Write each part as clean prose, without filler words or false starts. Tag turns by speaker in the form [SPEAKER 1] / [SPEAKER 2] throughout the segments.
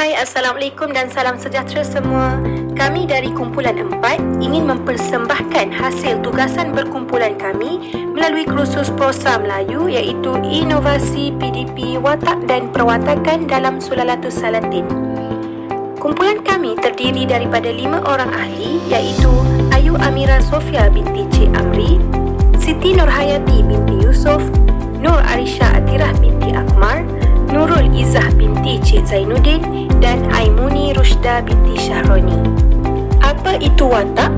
[SPEAKER 1] Hai, Assalamualaikum dan salam sejahtera semua. Kami dari Kumpulan 4 ingin mempersembahkan hasil tugasan berkumpulan kami melalui kursus prosa Melayu iaitu Inovasi PDP Watak dan Perwatakan dalam Sulalatus Salatin. Kumpulan kami terdiri daripada 5 orang ahli iaitu Ayu Amira Sofia binti Cik Amri, Siti Nurhayati binti Yusof, Nur Arisha Atirah binti Akmar, Nurul Izzah binti Cik Zainuddin dan Aimuni Rushda binti Syahroni. Apa itu watak?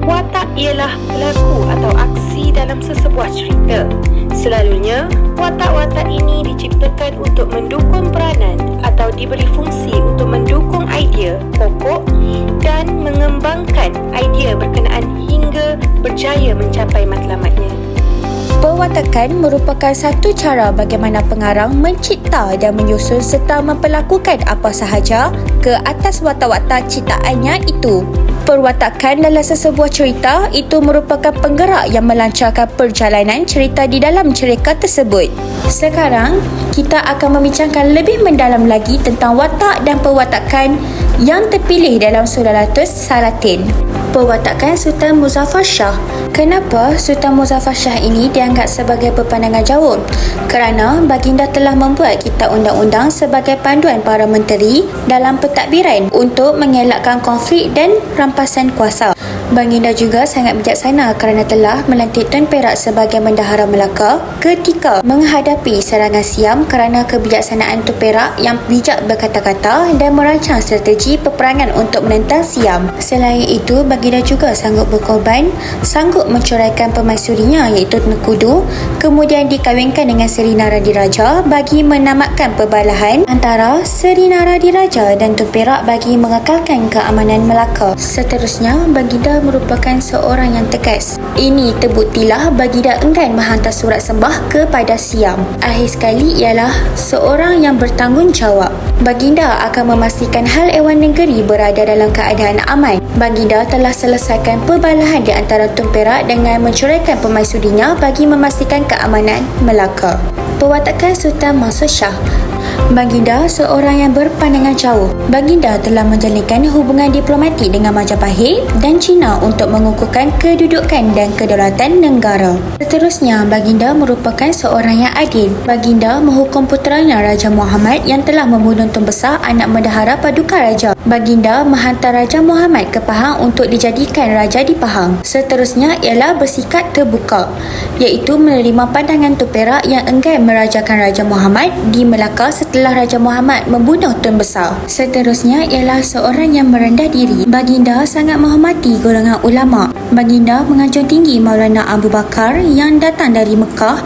[SPEAKER 1] Watak ialah pelaku atau aksi dalam sesebuah cerita. Selalunya, watak-watak ini diciptakan untuk mendukung peranan atau diberi fungsi untuk mendukung idea pokok dan mengembangkan idea berkenaan hingga berjaya mencapai matlamatnya.
[SPEAKER 2] Pewatakan merupakan satu cara bagaimana pengarang mencipta dan menyusun serta memperlakukan apa sahaja ke atas watak-watak ciptaannya itu. Perwatakan dalam sesebuah cerita itu merupakan penggerak yang melancarkan perjalanan cerita di dalam cerita tersebut. Sekarang, kita akan membincangkan lebih mendalam lagi tentang watak dan pewatakan yang terpilih dalam Sulalatus Salatin. Pewatakan Sultan Muzaffar Shah. Kenapa Sultan Muzaffar Shah ini dianggap sebagai berpandangan jauh? Kerana baginda telah membuat kitab undang-undang sebagai panduan para menteri dalam pentadbiran untuk mengelakkan konflik dan rampasan kuasa. Baginda juga sangat bijaksana kerana telah melantik Tun Perak sebagai Bendahara Melaka ketika menghadapi serangan Siam kerana kebijaksanaan Tun Perak yang bijak berkata-kata dan merancang strategi peperangan untuk menentang Siam. Selain itu, baginda juga sanggup berkorban, sanggup menceraikan permaisurinya iaitu Tun Kudu, kemudian dikahwinkan dengan Seri Naradiraja bagi menamatkan perbalahan antara Seri Naradiraja dan Tun Perak bagi mengekalkan keamanan Melaka. Seterusnya, baginda merupakan seorang yang tegas. Ini terbuktilah baginda enggan menghantar surat sembah kepada Siam. Akhir sekali ialah seorang yang bertanggungjawab. Baginda akan memastikan hal Ewan Negeri berada dalam keadaan aman. Baginda telah selesaikan perbalahan di antara Tun Perak dengan menceraikan permaisurinya bagi memastikan keamanan Melaka. Pewatakan Sultan Mansur Shah. Baginda seorang yang berpandangan jauh. Baginda telah menjalinkan hubungan diplomatik dengan Majapahit dan China untuk mengukuhkan kedudukan dan kedaulatan negara. Seterusnya, baginda merupakan seorang yang adil. Baginda menghukum puteranya Raja Muhammad yang telah membunuh Tun Besar anak Bendahara Paduka Raja. Baginda menghantar Raja Muhammad ke Pahang untuk dijadikan raja di Pahang. Seterusnya ialah bersikap terbuka, iaitu menerima pandangan Tun Perak yang enggan merajakan Raja Muhammad di Melaka setelah Raja Muhammad membunuh Tun Besar. Seterusnya ialah seorang yang merendah diri. Baginda sangat menghormati golongan ulama. Baginda menganjung tinggi Maulana Abu Bakar yang datang dari Mekah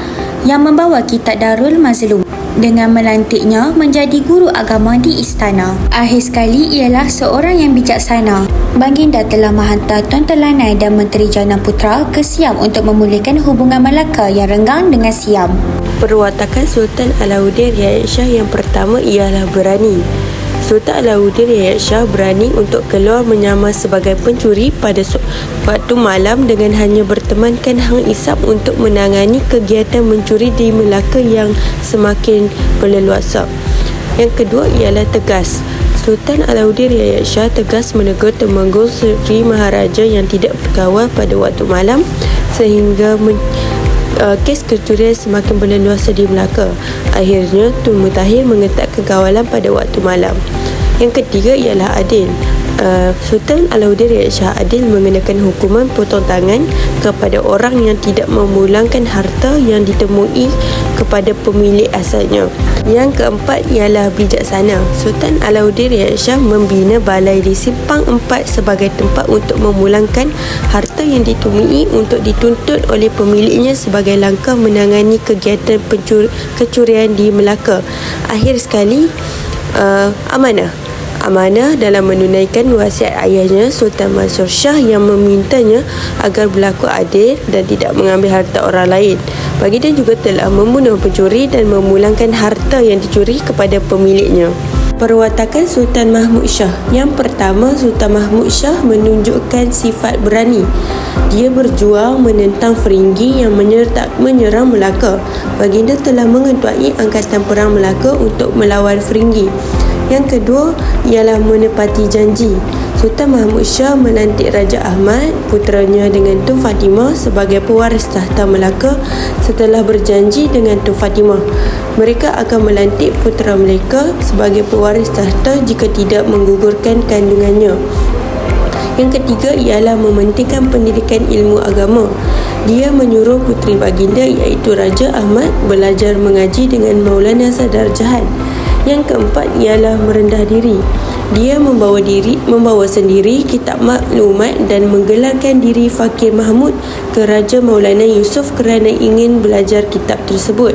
[SPEAKER 2] yang membawa kitab Darul Mazlum dengan melantiknya menjadi guru agama di istana. Akhir sekali ialah seorang yang bijaksana. Baginda telah menghantar Tun Telanai dan Menteri Jana Putra ke Siam untuk memulihkan hubungan Melaka yang renggang dengan Siam.
[SPEAKER 3] Perwatakan Sultan Alauddin Riayat Shah yang pertama ialah berani. Sultan Alauddin Riayat Shah berani untuk keluar menyamar sebagai pencuri pada waktu malam dengan hanya bertemankan Hang Isap untuk menangani kegiatan mencuri di Melaka yang semakin berleluasa. Yang kedua ialah tegas. Sultan Alauddin Riayat Shah tegas menegur Temenggung Seri Maharaja yang tidak berkawal pada waktu malam sehingga kes kecurian semakin berleluasa di Melaka. Akhirnya, Tun Mutahir mengetat kegawalan pada waktu malam. Yang ketiga ialah adil. Sultan Alauddin Riayat Shah adil mengenakan hukuman potong tangan kepada orang yang tidak memulangkan harta yang ditemui kepada pemilik asalnya. Yang keempat ialah bijaksana. Sultan Alauddin Riayat Shah membina balai di Simpang 4 sebagai tempat untuk memulangkan harta yang ditemui untuk dituntut oleh pemiliknya sebagai langkah menangani kegiatan kecurian di Melaka. Akhir sekali, amanah dalam menunaikan wasiat ayahnya Sultan Mansur Shah yang memintanya agar berlaku adil dan tidak mengambil harta orang lain. Baginda juga telah membunuh pencuri dan memulangkan harta yang dicuri kepada pemiliknya. Perwatakan Sultan Mahmud Shah. Yang pertama, Sultan Mahmud Shah menunjukkan sifat berani. Dia berjuang menentang Feringgi yang menyerang Melaka. Baginda telah mengetuai angkatan perang Melaka untuk melawan Feringgi. Yang kedua ialah menepati janji. Sultan Mahmud Shah melantik Raja Ahmad, puteranya dengan Tun Fatimah sebagai pewaris tahta Melaka setelah berjanji dengan Tun Fatimah. Mereka akan melantik putera mereka sebagai pewaris tahta jika tidak menggugurkan kandungannya. Yang ketiga ialah mementingkan pendidikan ilmu agama. Dia menyuruh puteri baginda iaitu Raja Ahmad belajar mengaji dengan Maulana Sadar Jahan. Yang keempat ialah merendah diri. Dia membawa sendiri kitab maklumat dan menggelarkan diri Fakir Mahmud ke Raja Maulana Yusuf kerana ingin belajar kitab tersebut.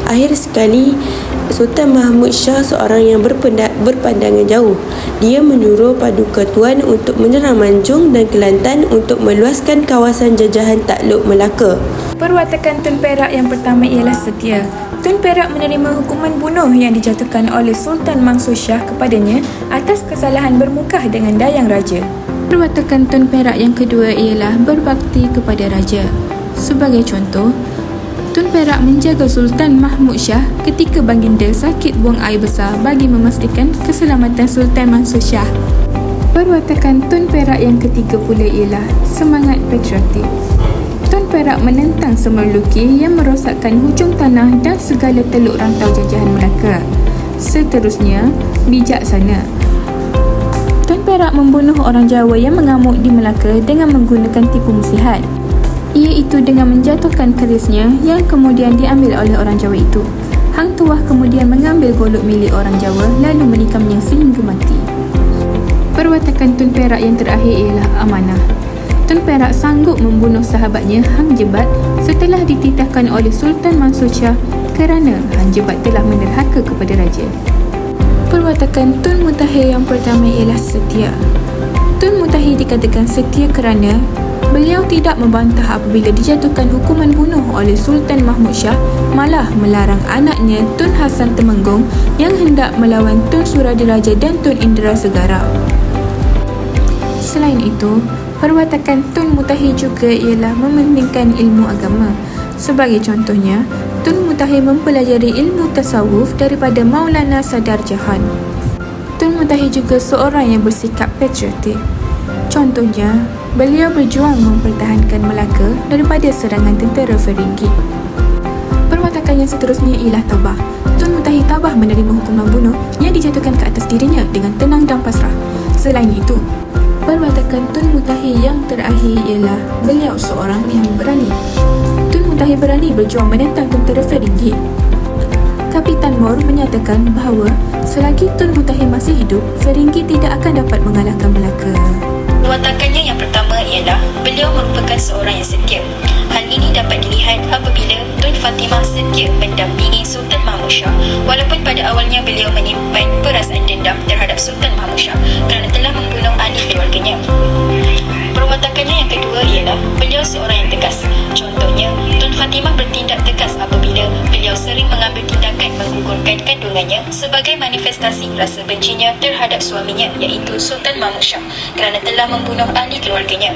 [SPEAKER 3] Akhir sekali, Sultan Mahmud Shah seorang yang berpandangan jauh. Dia menyuruh Paduka Tuan untuk menyerang Manjung dan Kelantan untuk meluaskan kawasan jajahan takluk Melaka.
[SPEAKER 2] Perwatakan Tun Perak yang pertama ialah setia. Tun Perak menerima hukuman bunuh yang dijatuhkan oleh Sultan Mansur Shah kepadanya atas kesalahan bermukah dengan Dayang Raja. Perwatakan Tun Perak yang kedua ialah berbakti kepada Raja. Sebagai contoh, Tun Perak menjaga Sultan Mahmud Shah ketika baginda sakit buang air besar bagi memastikan keselamatan Sultan Mansur Shah. Perwatakan Tun Perak yang ketiga pula ialah semangat patriotik. Tun Perak menentang Semerluki yang merosakkan hujung tanah dan segala teluk rantau jajahan Melaka. Seterusnya, bijaksana. Tun Perak membunuh orang Jawa yang mengamuk di Melaka dengan menggunakan tipu musihat, iaitu dengan menjatuhkan kerisnya yang kemudian diambil oleh orang Jawa itu. Hang Tuah kemudian mengambil golok milik orang Jawa lalu menikamnya sehingga mati. Perwatakan Tun Perak yang terakhir ialah amanah. Tun Perak sanggup membunuh sahabatnya Hang Jebat setelah dititahkan oleh Sultan Mansur Shah kerana Hang Jebat telah menerhaka kepada raja. Perwatakan Tun Mutahir yang pertama ialah setia. Tun Mutahir dikatakan setia kerana beliau tidak membantah apabila dijatuhkan hukuman bunuh oleh Sultan Mahmud Shah, malah melarang anaknya Tun Hasan Temenggung yang hendak melawan Tun Suradiraja dan Tun Indra Segara. Selain itu, perwatakan Tun Mutahir juga ialah mementingkan ilmu agama. Sebagai contohnya, Tun Mutahir mempelajari ilmu tasawuf daripada Maulana Sadar Jahan. Tun Mutahir juga seorang yang bersikap patriotik. Contohnya, beliau berjuang mempertahankan Melaka daripada serangan tentera Feringgi. Perwatakan yang seterusnya ialah tabah. Tun Mutahir tabah menerima hukuman bunuh yang dijatuhkan ke atas dirinya dengan tenang dan pasrah. Selain itu, perwatakan Tun Mutahir yang terakhir ialah beliau seorang yang berani. Tun Mutahir berani berjuang menentang tentera Feringgi. Kapitan Moore menyatakan bahawa selagi Tun Mutahir masih hidup, Feringgi tidak akan dapat mengalahkan Melaka.
[SPEAKER 1] Perwatakannya yang pertama ialah beliau merupakan seorang yang setia. Hal ini dapat dilihat apabila Tun Fatimah setia mendampingi Sultan Mahmud Shah walaupun pada awalnya beliau menyimpan perasaan dendam terhadap Sultan Mahmud Shah kerana telah membunuh ahli keluarganya. Perwatakannya yang kedua ialah beliau seorang yang tegas. Contohnya, Tun Fatimah bertindak tegas apabila beliau sering mengambil tindakan menggugurkan kandungannya sebagai manifestasi rasa bencinya terhadap suaminya iaitu Sultan Mahmud Shah kerana telah membunuh ahli keluarganya.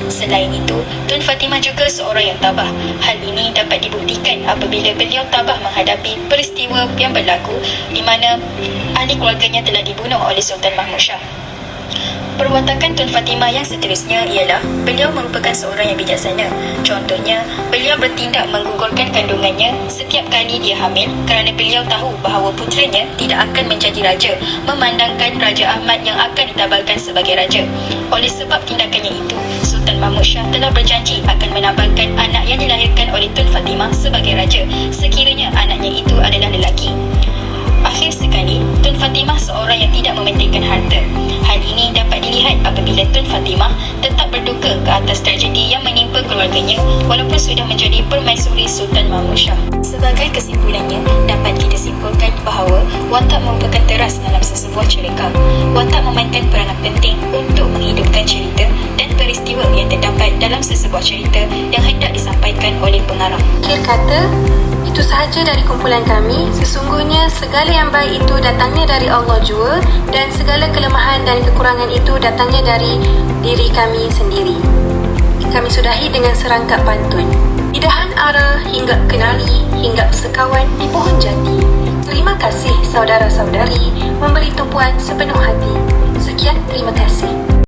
[SPEAKER 1] Selain itu, Tun Fatimah juga seorang yang tabah. Hal ini dapat dibuktikan apabila beliau tabah menghadapi peristiwa yang berlaku di mana ahli keluarganya telah dibunuh oleh Sultan Mahmud Shah. Perwatakan Tun Fatimah yang seterusnya ialah beliau merupakan seorang yang bijaksana. Contohnya, beliau bertindak menggugurkan kandungannya setiap kali dia hamil kerana beliau tahu bahawa puteranya tidak akan menjadi raja memandangkan Raja Ahmad yang akan ditabalkan sebagai raja. Oleh sebab tindakannya itu, Sultan Mahmud Shah telah berjanji akan menabalkan anak yang dilahirkan oleh Tun Fatimah sebagai raja sekiranya anaknya itu adalah lelaki. Akhir sekali, Tun Fatimah seorang yang tidak mementingkan harta. Hal ini dapat dilihat apabila Tun Fatimah tetap berduka ke atas tragedi yang menimpa keluarganya walaupun sudah menjadi permaisuri Sultan Mahmud Shah. Sebagai kesimpulannya, dapat kita simpulkan bahawa watak merupakan teras dalam sesebuah cerita. Watak memainkan peranan penting untuk menghidupkan cerita dan peristiwa yang terdapat dalam sesebuah cerita yang hendak disampaikan oleh pengarang. Akhir kata, itu sahaja dari kumpulan kami. Sesungguhnya segala yang baik itu datangnya dari Allah jua dan segala kelemahan dan kekurangan itu datangnya dari diri kami sendiri. Kami sudahi dengan serangkap pantun. Idahan ara hingga kenali, hingga sekawan di pohon jati. Terima kasih saudara-saudari memberi tumpuan sepenuh hati. Sekian, terima kasih.